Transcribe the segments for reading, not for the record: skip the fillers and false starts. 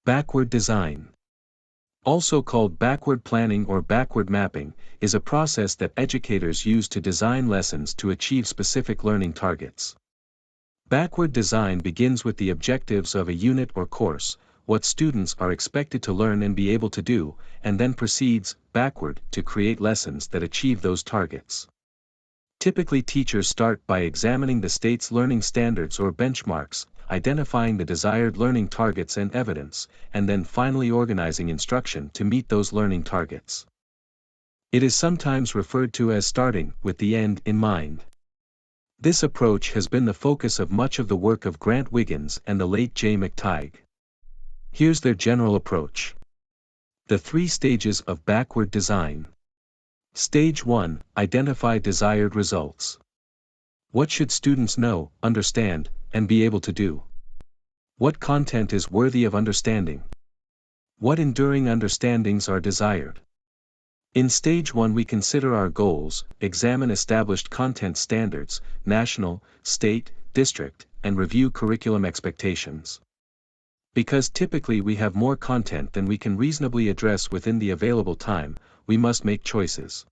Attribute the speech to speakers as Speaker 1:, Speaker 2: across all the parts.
Speaker 1: Backward design, also called backward planning or backward mapping, is a process that educators use to design lessons to achieve specific learning targets. Backward design begins with the objectives of a unit or course, what students are expected to learn and be able to do, and then proceeds, backward, to create lessons that achieve those targets. Typically, teachers start by examining the state's learning standards or benchmarks, identifying the desired learning targets and evidence, and then finally organizing instruction to meet those learning targets. It is sometimes referred to as starting with the end in mind. This approach has been the focus of much of the work of Grant Wiggins and the late J. McTighe. Here's their general approach. The 3 stages of backward design. Stage 1, identify desired results. What should students know, understand, and be able to do? What content is worthy of understanding? What enduring understandings are desired? In Stage 1 we consider our goals, examine established content standards, national, state, district, and review curriculum expectations. Because typically we have more content than we can reasonably address within the available time, we must make choices.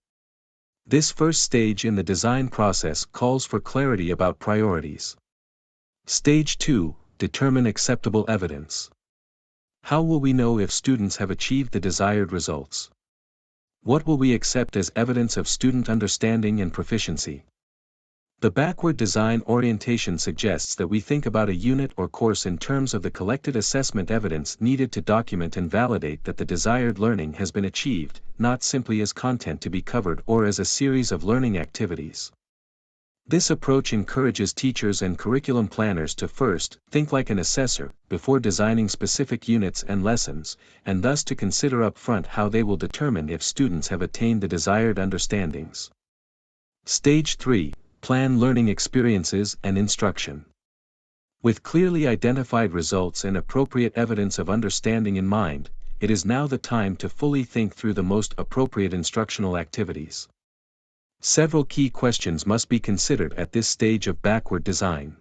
Speaker 1: This first stage in the design process calls for clarity about priorities. Stage 2, determine acceptable evidence. How will we know if students have achieved the desired results? What will we accept as evidence of student understanding and proficiency? The backward design orientation suggests that we think about a unit or course in terms of the collected assessment evidence needed to document and validate that the desired learning has been achieved, not simply as content to be covered or as a series of learning activities. This approach encourages teachers and curriculum planners to first think like an assessor before designing specific units and lessons, and thus to consider up front how they will determine if students have attained the desired understandings. Stage 3, plan learning experiences and instruction. With clearly identified results and appropriate evidence of understanding in mind, it is now the time to fully think through the most appropriate instructional activities. Several key questions must be considered at this stage of backward design.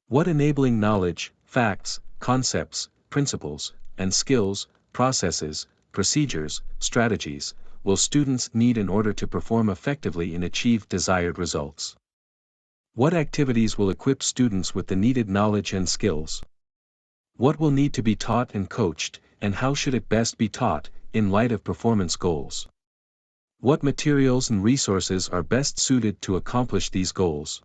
Speaker 1: What enabling knowledge, facts, concepts, principles, and skills, processes, procedures, strategies, will students need in order to perform effectively and achieve desired results? What activities will equip students with the needed knowledge and skills? What will need to be taught and coached, and how should it best be taught, in light of performance goals? What materials and resources are best suited to accomplish these goals?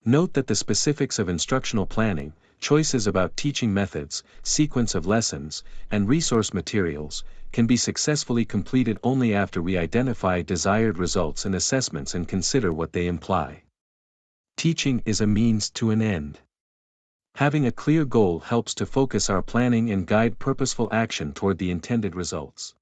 Speaker 1: Note that the specifics of instructional planning, choices about teaching methods, sequence of lessons, and resource materials, can be successfully completed only after we identify desired results and assessments and consider what they imply. Teaching is a means to an end. Having a clear goal helps to focus our planning and guide purposeful action toward the intended results.